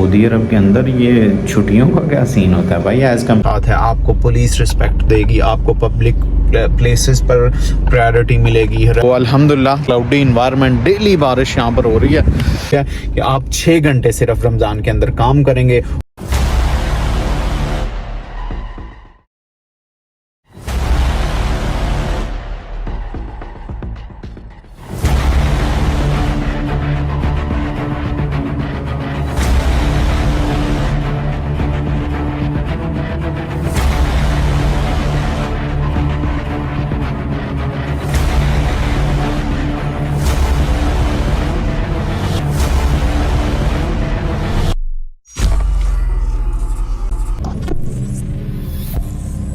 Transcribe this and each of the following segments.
Saudi अरब के अंदर ये छुट्टियों का क्या सीन होता है भाई? एज कम्पेयर है, आपको पुलिस रिस्पेक्ट देगी, आपको पब्लिक प्लेसेस पर प्रायोरिटी मिलेगी। तो अल्हम्दुलिल्लाह क्लाउडी इन्वायरमेंट, डेली बारिश यहाँ पर हो रही है क्या कि आप 6 घंटे सिर्फ रमज़ान के अंदर काम करेंगे।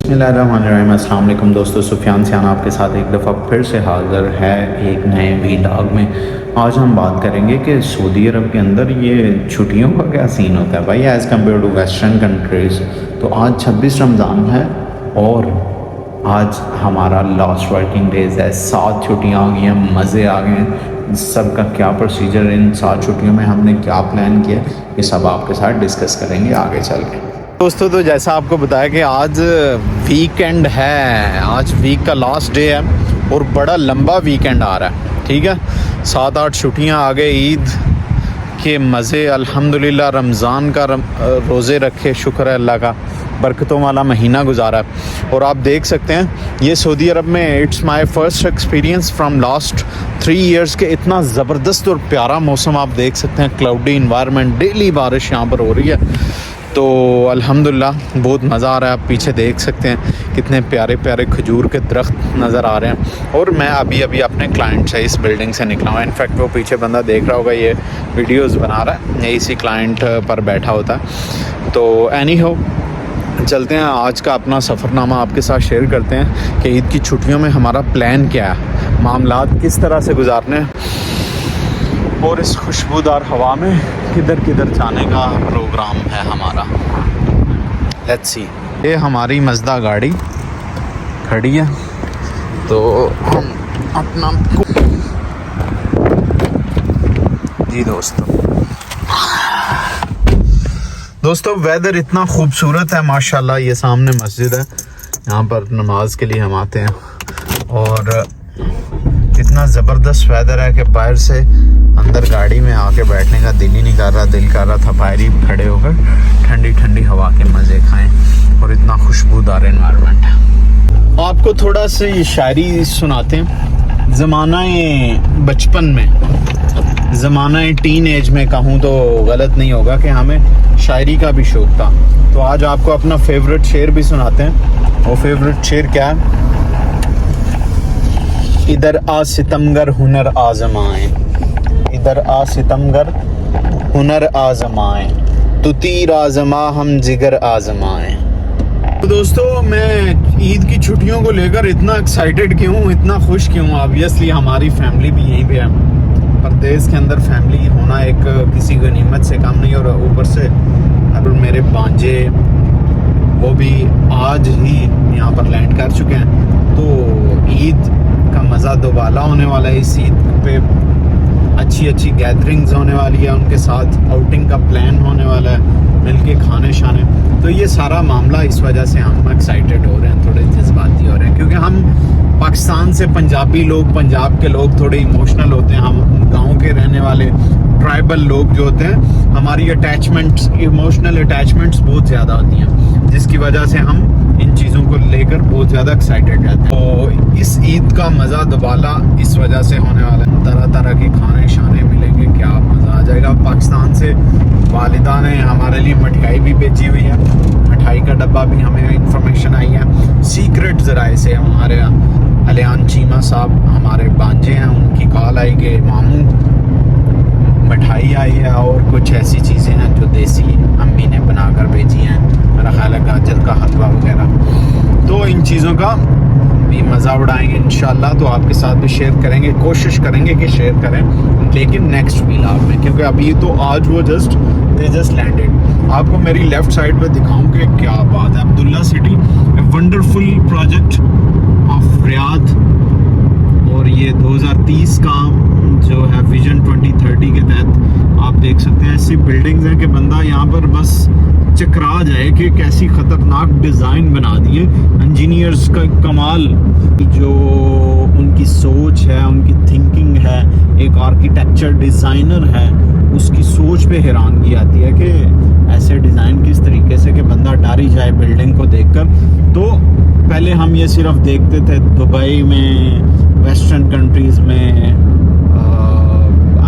बिस्मिल्लाहिर्रहमानिर्रहीम, अस्सलाम वालेकुम दोस्तों, सुफियान सियान आपके साथ एक दफ़ा फिर से हाज़िर है एक नए व्लॉग में। आज हम बात करेंगे कि सऊदी अरब के अंदर ये छुट्टियों का क्या सीन होता है भाई as compare to western countries. तो आज 26 रमज़ान है और आज हमारा लास्ट वर्किंग डेज़ है। 7 छुट्टियाँ आ गई हैं, मज़े आ गए हैं। सबका क्या प्रोसीजर, इन 7 छुट्टियों में हमने क्या प्लान किया, ये सब आपके साथ डिस्कस करेंगे आगे चल के। दोस्तों, तो जैसा आपको बताया कि आज वीकेंड है, आज वीक का लास्ट डे है और बड़ा लंबा वीकेंड आ रहा है। ठीक है, 7-8 छुट्टियां आ गए, ईद के मज़े अल्हम्दुलिल्लाह। रमज़ान का रोज़े रखे, शुक्र है अल्लाह का, बरकतों वाला महीना गुजारा है। और आप देख सकते हैं ये सऊदी अरब में it's my first experience from last 3 years के इतना ज़बरदस्त और प्यारा मौसम आप देख सकते हैं। क्लाउडी इन्वायरमेंट, डेली बारिश यहाँ पर हो रही है। तो अल्हम्दुलिल्लाह बहुत मज़ा आ रहा है। आप पीछे देख सकते हैं कितने प्यारे प्यारे खजूर के दरख्त नज़र आ रहे हैं। और मैं अभी अपने क्लाइंट से इस बिल्डिंग से निकला हूँ। इनफैक्ट वो पीछे बंदा देख रहा होगा, ये वीडियोस बना रहा है, ये इसी क्लाइंट पर बैठा होता है। तो एनी हो, चलते हैं आज का अपना सफ़रनामा आपके साथ शेयर करते हैं कि ईद की छुट्टियों में हमारा प्लान क्या है, मामलात किस तरह से गुजारने और इस खुशबूदार हवा में किधर किधर जाने का प्रोग्राम है हमारा। Let's see. ये हमारी मज़दा गाड़ी खड़ी है, तो हम अपना जी दोस्तों वेदर इतना खूबसूरत है माशाल्लाह। ये सामने मस्जिद है, यहाँ पर नमाज के लिए हम आते हैं और इतना ज़बरदस्त वेदर है कि बाहर से अंदर गाड़ी में आके बैठने का दिल ही नहीं कर रहा। दिल कर रहा था बाहर ही खड़े होकर ठंडी ठंडी हवा के मज़े खाएं। और इतना खुशबूदार एनवायरनमेंट है। आपको थोड़ा सा ये शायरी सुनाते हैं। ज़माना बचपन में, ज़माना टीन एज में कहूँ तो गलत नहीं होगा कि हमें शायरी का भी शौक़ था। तो आज आपको अपना फेवरेट शेर भी सुनाते हैं। वो फेवरेट शेर क्या है? इधर आ सितमगर हुनर आज़माएं, इधर आ सितमगर हुनर आज़माएं, तू तीर आज़मा हम जिगर आज़माएं। तो दोस्तों, मैं ईद की छुट्टियों को लेकर इतना एक्साइटेड क्यों, इतना खुश क्यों? ऑब्वियसली हमारी फैमिली भी यहीं पे है। परदेश के अंदर फैमिली होना एक किसी गनीमत से कम नहीं। और ऊपर से अब मेरे भांजे वो भी आज ही यहाँ पर लैंड कर चुके हैं। तो ईद का मज़ा दोबाला होने वाला है। इस ईद पे अच्छी गैदरिंग्स होने वाली है, उनके साथ आउटिंग का प्लान होने वाला है, मिलके खाने शाने। तो ये सारा मामला, इस वजह से हम एक्साइटेड हो रहे हैं, थोड़े जज्बाती हो रहे हैं, क्योंकि हम पाकिस्तान से पंजाबी लोग, पंजाब के लोग थोड़े इमोशनल होते हैं। हम गाँव के रहने वाले ट्राइबल लोग जो होते हैं, हमारी अटैचमेंट्स, इमोशनल अटैचमेंट्स बहुत ज़्यादा होती हैं, जिसकी वजह से हम इन चीज़ों को लेकर बहुत ज़्यादा एक्साइटेड रहते हैं। तो इस ईद का मज़ा दोबाला इस वजह से होने वाला है। तरह तरह के खाने शाने मिलेंगे, क्या मज़ा आ जाएगा। पाकिस्तान से वालिदा ने हमारे लिए मिठाई भी भेजी हुई है। मिठाई का डब्बा भी हमें इंफॉर्मेशन आई है सीक्रेट ज़राए से। हमारे अलियान चीमा साहब हमारे भांजे हैं, उनकी कॉल आई कि मामू मिठाई आई है और कुछ ऐसी चीज़ें हैं जो देसी अम्मी ने बनाकर भेजी हैं। मेरा ख्याल है गाजर का हलवा वगैरह। तो इन चीज़ों का भी मज़ा उड़ाएंगे इंशाल्लाह। तो आपके साथ भी शेयर करेंगे, कोशिश करेंगे कि शेयर करें, लेकिन नेक्स्ट व्लॉग में, क्योंकि अभी तो आज वो जस्ट लैंडेड। आपको मेरी लेफ़्ट साइड पे दिखाऊं कि क्या बात है। Abdullah city, wonderful project of Riyadh. और ये 2030 का जो है विजन 2030 के तहत आप देख सकते हैं ऐसी बिल्डिंग्स हैं कि बंदा यहाँ पर बस चकरा जाए कि कैसी ख़तरनाक डिज़ाइन बना दिए इंजीनियर्स का कमाल। जो उनकी सोच है, उनकी थिंकिंग है, एक आर्किटेक्चर डिज़ाइनर है, उसकी सोच पे हैरानगी आती है कि ऐसे डिज़ाइन किस तरीके से कि बंदा डर ही जाए बिल्डिंग को देखकर। तो पहले हम ये सिर्फ देखते थे दुबई में, वेस्टर्न कंट्रीज़ में,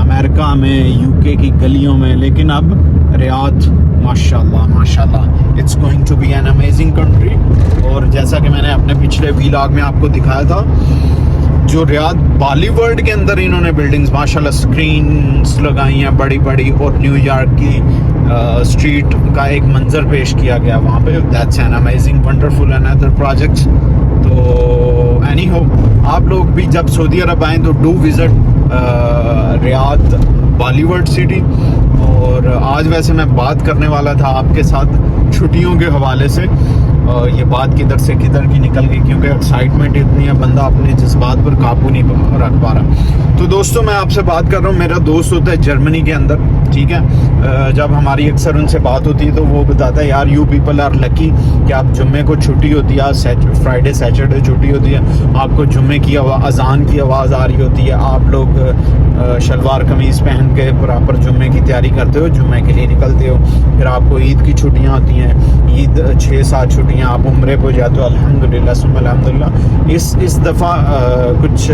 अमेरिका में, यूके की गलियों में, लेकिन अब रियाद माशाल्लाह माशाल्लाह it's going to be an amazing country. और जैसा कि मैंने अपने पिछले व्लॉग में आपको दिखाया था, जो रियाद बॉलीवुड के अंदर इन्होंने बिल्डिंग्स माशाल्लाह स्क्रीन्स लगाई हैं बड़ी बड़ी, और न्यूयॉर्क की स्ट्रीट का एक मंजर पेश किया गया वहाँ पे। That's an amazing wonderful and other projects. तो एनी हो, आप लोग भी जब सऊदी अरब आएँ तो do visit Riyadh Bollywood city. और आज वैसे मैं बात करने वाला था आपके साथ छुट्टियों के हवाले से, ये बात किधर से किधर की निकल गई क्योंकि एक्साइटमेंट इतनी है, बंदा अपने जज्बात पर काबू नहीं रख पा रहा। तो दोस्तों मैं आपसे बात कर रहा हूँ, मेरा दोस्त होता है जर्मनी के अंदर, ठीक है। जब हमारी अक्सर उनसे बात होती है तो वो बताता है यार यू पीपल आर लकी कि आप जुम्मे को छुट्टी होती है, आज फ्राइडे सैटरडे छुट्टी होती है, आपको जुम्मे की अजान की आवाज़ आ रही होती है, आप लोग शलवार कमीज़ पहन के प्रॉपर जुम्मे की तैयारी करते हो, जुम्मे के लिए निकलते हो। फिर आपको ईद की छुट्टियाँ होती हैं, ईद 6-7 छुट्टियाँ, आप उम्रे पे जाते हो, अल्हम्दुलिल्लाह सुम्मा अल्हम्दुलिल्लाह। इस दफ़ा कुछ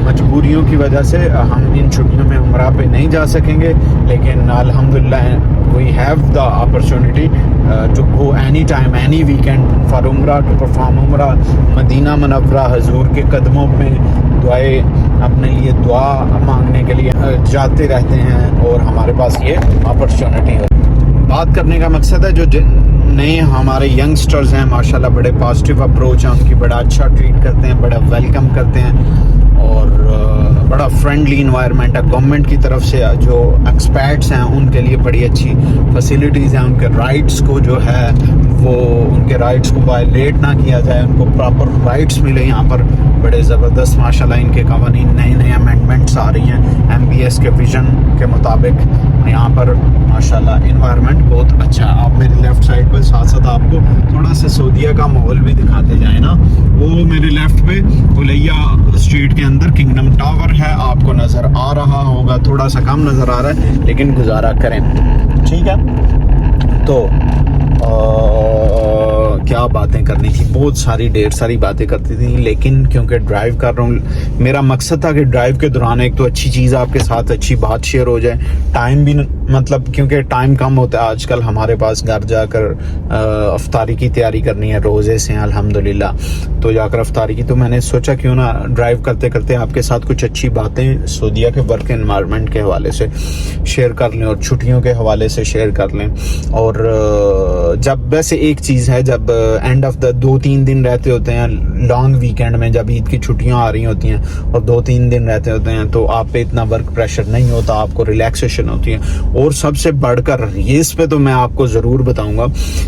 मजबूरियों की वजह से हम इन छुट्टियों में उम्रा पे नहीं जा सकेंगे, लेकिन अल्हम्दुलिल्लाह we have the opportunity to go any time any weekend for उम्रा, टू परफॉर्म उम्रा। मदीना मुनव्वरा हुजूर के कदमों में दुआएं, अपने लिए दुआ मांगने के लिए जाते रहते हैं, और हमारे पास ये अपॉर्चुनिटी है। बात करने का मकसद है जो नए हमारे यंगस्टर्स हैं माशाल्लाह बड़े पॉजिटिव अप्रोच है उनकी, बड़ा अच्छा ट्रीट करते हैं, बड़ा वेलकम करते हैं, और बड़ा फ्रेंडली इन्वायरमेंट है। गवर्नमेंट की तरफ से जो एक्सपर्ट्स हैं उनके लिए बड़ी अच्छी फैसिलिटीज़ हैं, उनके राइट्स को जो है वो उनके राइट्स को वायलेट ना किया जाए, उनको प्रॉपर राइट्स मिले। यहाँ पर बड़े ज़बरदस्त माशाल्लाह इनके कवानीन, नए अमेंडमेंट्स आ रही हैं MBS के विजन के मुताबिक। यहाँ पर माशाल्लाह इन्वायरमेंट बहुत अच्छा है। आप मेरे लेफ़्ट साइड पर साथ साथ आपको थोड़ा सा सऊदीया का माहौल भी दिखाते जाए ना, वो मेरे लेफ़्ट पे उलैया स्ट्रीट के अंदर किंगडम टावर है, आपको नज़र आ रहा होगा, थोड़ा सा कम नज़र आ रहा है लेकिन गुजारा करें, ठीक है। तो क्या बातें करनी थी, बहुत सारी ढेर सारी बातें करती थी, लेकिन क्योंकि ड्राइव कर रहा हूँ, मेरा मकसद था कि ड्राइव के दौरान एक तो अच्छी चीज़ आपके साथ अच्छी बात शेयर हो जाए, टाइम भी मतलब क्योंकि टाइम कम होता है आजकल हमारे पास, घर जाकर अफ्तारी की तैयारी करनी है, रोज़े से अल्हम्दुलिल्लाह, तो जाकर अफ्तारी की, तो मैंने सोचा क्यों ना ड्राइव करते करते आपके साथ कुछ अच्छी बातें सऊदीया के वर्क एनवायरनमेंट के हवाले से शेयर कर लें और छुट्टियों के हवाले से शेयर कर लें। और जब वैसे एक चीज़ है, जब एंड ऑफ द 2-3 दिन रहते होते हैं लॉन्ग वीकेंड में, जब ईद की छुट्टियां आ रही होती हैं और 2-3 दिन रहते होते हैं, तो आप पे इतना वर्क प्रेशर नहीं होता, आपको रिलैक्सेशन होती है। और सबसे बढ़कर ये, इस पे तो मैं आपको ज़रूर बताऊंगा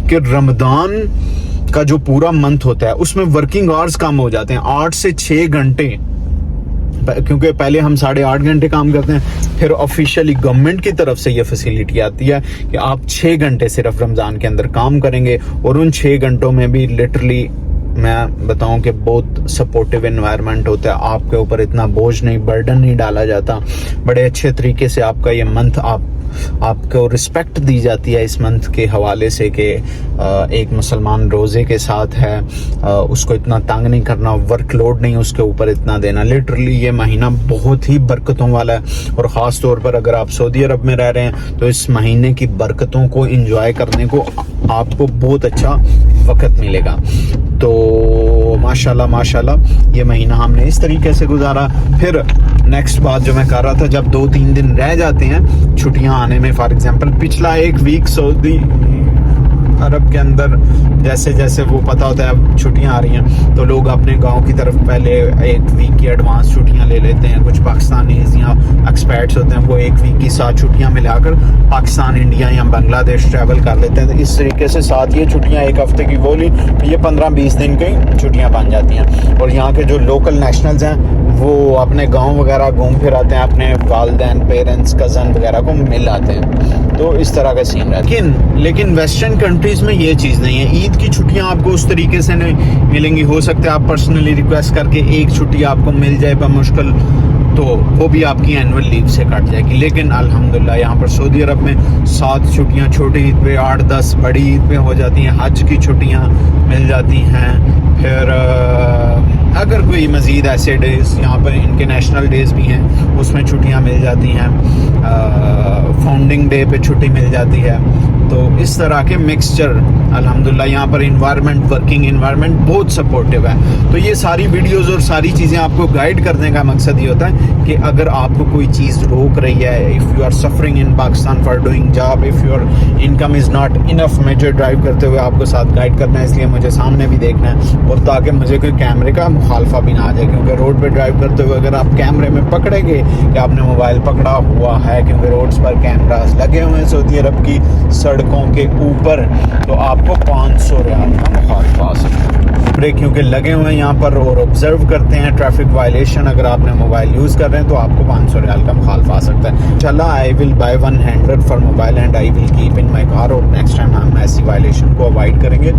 कि रमज़ान का जो पूरा मंथ होता है उसमें वर्किंग आवर्स कम हो जाते हैं, 8 से 6 घंटे, क्योंकि पहले हम 8.5 घंटे काम करते हैं, फिर ऑफिशियली गवर्नमेंट की तरफ से ये फैसिलिटी आती है कि आप 6 घंटे सिर्फ रमज़ान के अंदर काम करेंगे, और उन 6 घंटों में भी लिटरली मैं बताऊं कि बहुत सपोर्टिव एनवायरनमेंट होता है, आपके ऊपर इतना बोझ नहीं, बर्डन नहीं डाला जाता, बड़े अच्छे तरीके से आपका ये मंथ आपको रिस्पेक्ट दी जाती है इस मंथ के हवाले से कि एक मुसलमान रोज़े के साथ है, उसको इतना तंग नहीं करना, वर्कलोड नहीं उसके ऊपर इतना देना। लिटरली ये महीना बहुत ही बरकतों वाला है, और ख़ास तौर पर अगर आप सऊदी अरब में रह रहे हैं तो इस महीने की बरकतों को एंजॉय करने को आपको बहुत अच्छा वक्त मिलेगा। तो माशाल्लाह माशाल्लाह ये महीना हमने इस तरीके से गुजारा। फिर नेक्स्ट बात जो मैं कर रहा था, जब 2-3 दिन रह जाते हैं छुट्टियां आने में, फॉर एग्जांपल पिछला एक वीक सऊदी अरब के अंदर जैसे जैसे वो पता होता है अब छुट्टियां आ रही हैं तो लोग अपने गांव की तरफ पहले एक वीक की एडवांस छुट्टियां ले लेते हैं। कुछ पाकिस्तानीज या एक्सपर्ट्स होते हैं वो एक वीक की 7 छुट्टियां मिलाकर पाकिस्तान, इंडिया या बांग्लादेश ट्रैवल कर लेते हैं। तो इस तरीके से 7 ये छुट्टियाँ एक हफ्ते की वो ली तो ये 15-20 दिन की छुट्टियाँ बन जाती हैं। और यहाँ के जो लोकल नेशनल्स हैं वो अपने गांव वगैरह घूम फिर आते हैं, अपने वालिदैन, पेरेंट्स, कज़न वगैरह को मिल आते हैं। तो इस तरह का सीन है। लेकिन वेस्टर्न कंट्रीज़ में ये चीज़ नहीं है। ईद की छुट्टियां आपको उस तरीके से नहीं मिलेंगी। हो सकता है आप पर्सनली रिक्वेस्ट करके एक छुट्टी आपको मिल जाए बमुश्किल, तो वो भी आपकी एनुअल लीव से कट जाएगी। लेकिन अल्हम्दुलिल्लाह यहाँ पर सऊदी अरब में 7 छुट्टियाँ छोटी ईद पे, 8-10 बड़ी ईद पे हो जाती हैं। हज की छुट्टियाँ मिल जाती हैं। फिर अगर कोई मज़ीद ऐसे डेज़ यहाँ पर इनके नेशनल डेज़ भी हैं उसमें छुट्टियाँ मिल जाती हैं। फाउंडिंग डे पे छुट्टी मिल जाती है। तो इस तरह के मिक्सचर अल्हम्दुलिल्लाह यहाँ पर इन्वायरमेंट, वर्किंग इन्वायरमेंट बहुत सपोर्टिव है। तो ये सारी वीडियोस और सारी चीज़ें आपको गाइड करने का मकसद ये होता है कि अगर आपको कोई चीज़ रोक रही है, if you are suffering in Pakistan for doing job, if your income is not enough, मुझे ड्राइव करते हुए आपको साथ गाइड करना है, इसलिए मुझे सामने भी देखना है और ताकि मुझे कोई कैमरे का मुखालफा भी ना आ जाए। क्योंकि रोड पर ड्राइव करते हुए अगर आप कैमरे में पकड़ेंगे कि आपने मोबाइल पकड़ा हुआ है, क्योंकि रोड्स पर कैमरास लगे हुए हैं सऊदी अरब की सड़कों के ऊपर, तो आपको 500 रियाल का मुखालफा आ सकता है। ब्रेक क्योंकि लगे हुए हैं यहाँ पर और ऑब्जर्व करते हैं ट्रैफिक वायलेशन, अगर आपने मोबाइल यूज़ कर रहे हैं तो आपको 500 रियाल का मुखालफा आ सकता है। चला, I will buy 100 for mobile and I will keep in my car. और नेक्स्ट टाइम हम ऐसी वायलेशन को अवॉइड करेंगे।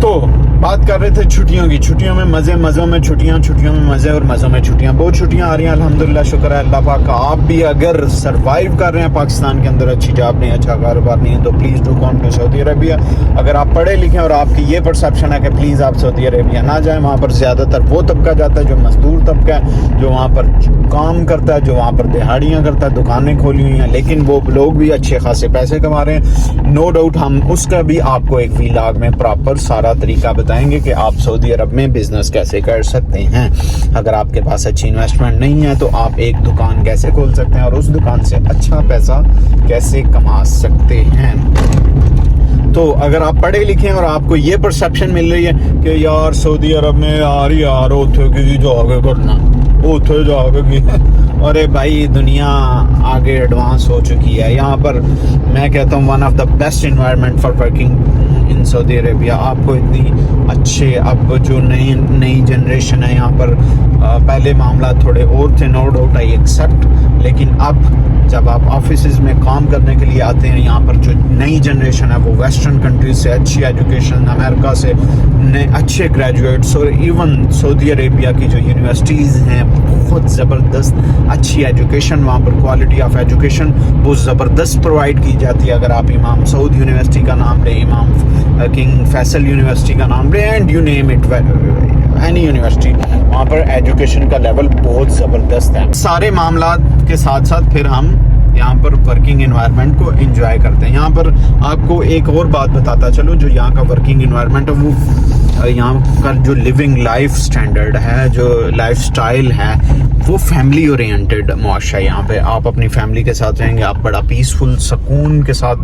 तो बात कर रहे थे छुट्टियों की। छुट्टियों में मज़े, मज़ों में छुट्टियाँ, छुट्टियों में मज़े और मज़ों में छुट्टियाँ। बहुत छुट्टियाँ आ रही हैं अल्हम्दुलिल्लाह, शुक्र है अल्लाह पाक का। आप भी अगर सर्वाइव कर रहे हैं पाकिस्तान के अंदर, अच्छी जॉब नहीं, अच्छा कारोबार नहीं है, तो please do come to Saudi Arabia. अगर आप पढ़े लिखे और आपकी ये परसेप्शन है कि प्लीज़ आप सऊदी अरेबिया ना जाएँ, वहाँ पर ज़्यादातर वो तबका जाता है जो मजदूर तबका है, जो वहाँ पर काम करता है, जो वहाँ पर दिहाड़ियाँ करता है, दुकानें खोली हुई हैं, लेकिन वो लोग भी अच्छे खासे पैसे कमा रहे हैं। नो डाउट हम उसका भी आपको एक वीलॉग में प्रॉपर सारा तरीका बताएंगे कि आप सऊदी अरब में बिजनेस कैसे कर सकते हैं। अगर आपके पास अच्छी इन्वेस्टमेंट नहीं है तो आप एक दुकान कैसे खोल सकते हैं और उस दुकान से अच्छा पैसा कैसे कमा सकते हैं। तो अगर आप पढ़े लिखे हैं और आपको ये परसेप्शन मिल रही है कि यार सऊदी अरब में यार उठे की जाओगे करना, उठे जाओगे की अरे भाई दुनिया आगे एडवांस हो चुकी है। यहाँ पर मैं कहता हूँ one of the best environment for working in Saudi Arabia. आपको इतनी अच्छे, अब जो नई जनरेशन है यहाँ पर, पहले मामला थोड़े और थे, नो डाउट आई एक्सेप्ट, लेकिन अब जब आप ऑफिसेज में काम करने के लिए आते हैं, यहाँ पर जो नई जनरेशन है वो वेस्टर्न कंट्रीज से अच्छी एजुकेशन, अमेरिका से अच्छे ग्रेजुएट्स, और इवन सऊदी अरेबिया की जो यूनिवर्सिटीज़ हैं बहुत ज़बरदस्त अच्छी एजुकेशन, वहाँ पर क्वालिटी ऑफ एजुकेशन बहुत ज़बरदस्त प्रोवाइड की जाती है। अगर आप इमाम सऊद यूनिवर्सिटी का नाम लें, इमाम किंग फैसल यूनिवर्सिटी का नाम लें, and you name it, any university, वहाँ पर एजुकेशन का लेवल बहुत ज़बरदस्त है। सारे मामलात के साथ साथ फिर हम यहाँ पर वर्किंग एनवायरनमेंट को एंजॉय करते हैं। यहाँ पर आपको एक और बात बताता चलो, जो यहाँ का वर्किंग एनवायरनमेंट है वो यहाँ का जो लिविंग लाइफ स्टैंडर्ड है, जो लाइफ स्टाइल है, वो फैमिली ओरिएंटेड मुआशरा है। यहाँ पे आप अपनी फैमिली के साथ रहेंगे, आप बड़ा पीसफुल सुकून के साथ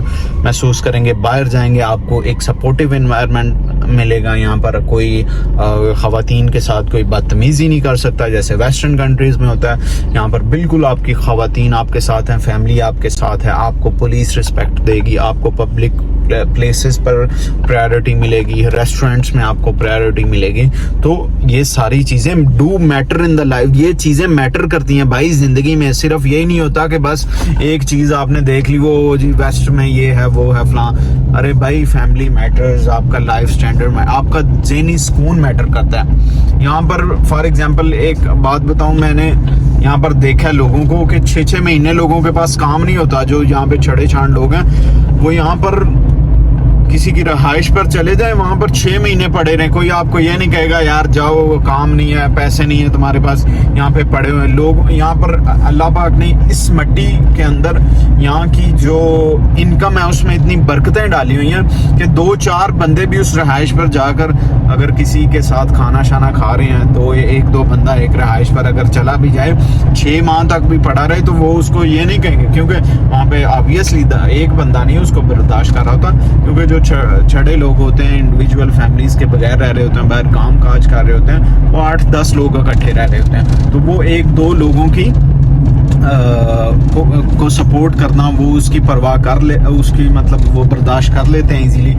महसूस करेंगे। बाहर जाएंगे आपको एक सपोर्टिव एनवायरनमेंट मिलेगा। यहाँ पर कोई ख़वातीन के साथ कोई बदतमीज़ी नहीं कर सकता जैसे वेस्टर्न कंट्रीज़ में होता है। यहाँ पर बिल्कुल आपकी ख़वातीन आपके साथ हैं, फैमिली आपके साथ है, आपको पुलिस रिस्पेक्ट देगी, आपको पब्लिक प्लेसेस पर प्रायोरिटी मिलेगी, रेस्टोरेंट्स में आपको प्रायोरिटी मिलेगी। तो ये सारी चीज़ें do matter in the life, ये चीज़ें मैटर करती हैं भाई ज़िंदगी में। सिर्फ यही नहीं होता कि बस एक चीज़ आपने देख ली, वो जी वेस्ट में ये है वो है फलां। अरे भाई फैमिली मैटर्स, आपका लाइफ स्टैंडर्ड में, आपका ज़हनी सुकून मैटर करता है। यहाँ पर फॉर एग्जांपल एक बात बताऊँ, मैंने यहाँ पर देखा है लोगों को कि 6-6 महीने लोगों के पास काम नहीं होता। जो यहाँ पे छड़े छांड लोग हैं वो यहाँ पर किसी की रहाइश पर चले जाए, वहाँ पर 6 महीने पड़े रहे। कोई आपको ये नहीं कहेगा यार जाओ, काम नहीं है, पैसे नहीं है तुम्हारे पास, यहाँ पे पड़े हुए लोग। यहाँ पर अल्लाह पाक ने इस मिट्टी के अंदर यहाँ की जो इनकम है उसमें इतनी बरकतें डाली हुई हैं कि 2-4 बंदे भी उस रहाइश पर जाकर अगर किसी के साथ खाना शाना खा रहे हैं तो 1-2 बंदा एक रहाइश पर अगर चला भी जाए, 6 माह तक भी पड़ा रहे, तो वो उसको ये नहीं कहेंगे, क्योंकि वहाँ पे ऑब्वियसली एक बंदा नहीं उसको बर्दाश्त कर रहा होता, क्योंकि जो छड़े लोग होते हैं, इंडिविजुअल फैमिलीज़ के बगैर रह रहे होते हैं, बाहर काम काज कर रहे होते हैं, वो 8-10 लोग इकट्ठे रह रहे होते हैं, तो वो 1-2 लोगों की को सपोर्ट करना, वो उसकी परवाह कर ले, उसकी मतलब वो बर्दाश्त कर लेते हैं इजीली।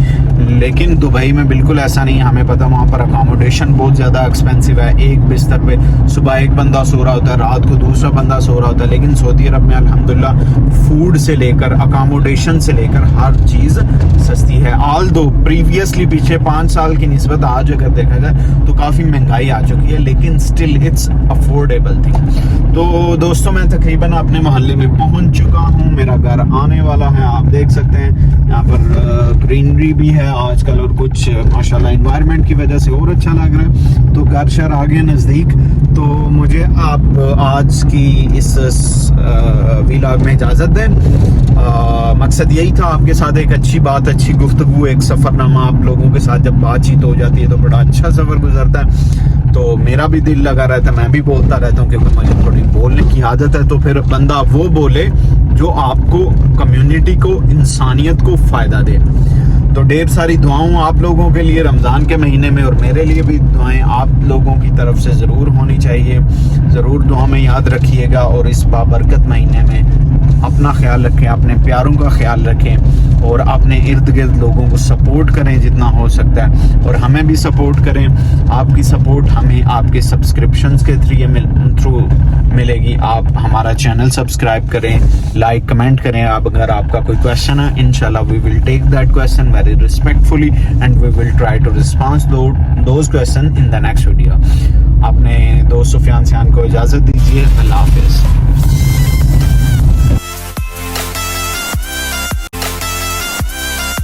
लेकिन दुबई में बिल्कुल ऐसा नहीं है। हमें पता वहाँ पर अकोमोडेशन बहुत ज़्यादा एक्सपेंसिव है। एक बिस्तर पे सुबह एक बंदा सो रहा होता है, रात को दूसरा बंदा सो रहा होता है। लेकिन सऊदी अरब में अल्हम्दुलिल्लाह फूड से लेकर अकोमोडेशन से लेकर हर चीज़ सस्ती है। ऑल दो प्रीवियसली पिछले 5 साल की निस्बत आज अगर देखा जाए तो काफ़ी महंगाई आ चुकी है, लेकिन स्टिल इट्स अफोर्डेबल थिंग। तो दोस्तों मैं तकरीबन अपने मोहल्ले में पहुंच चुका हूं, मेरा घर आने वाला है। आप देख सकते हैं यहाँ पर ग्रीनरी भी है आजकल, और कुछ माशाल्लाह एनवायरनमेंट की वजह से और अच्छा लग रहा है। तो घर शहर आ गए नज़दीक। तो मुझे आप आज की इस व्लॉग में इजाज़त दें। मकसद यही था आपके साथ एक अच्छी बात, अच्छी गुफ्तगू, एक सफ़रनामा। आप लोगों के साथ जब बातचीत हो जाती है तो बड़ा अच्छा सफ़र गुजरता है। तो मेरा भी दिल लगा रहता है, मैं भी बोलता रहता हूँ, क्योंकि मुझे थोड़ी बोलने की आदत है। तो फिर बंदा वो बोले जो आपको, कम्युनिटी को, इंसानियत को फ़ायदा दे। तो ढेर सारी दुआओं आप लोगों के लिए रमज़ान के महीने में, और मेरे लिए भी दुआएं आप लोगों की तरफ से ज़रूर होनी चाहिए। ज़रूर दुआ में याद रखिएगा, और इस बाबरकत महीने में अपना ख्याल रखें, अपने प्यारों का ख्याल रखें, और अपने इर्द गिर्द लोगों को सपोर्ट करें जितना हो सकता है, और हमें भी सपोर्ट करें। आपकी सपोर्ट हमें आपके सब्सक्रिप्शंस के थ्रू मिलेगी। आप हमारा चैनल सब्सक्राइब करें, लाइक कमेंट करें। आप अगर आपका कोई क्वेश्चन है, इंशाल्लाह we will take that question very respectfully and we will try to response those question in the next video. अपने दोस्त सुफियान सियान को इजाज़त दीजिए। अल्लाह हाफिज़।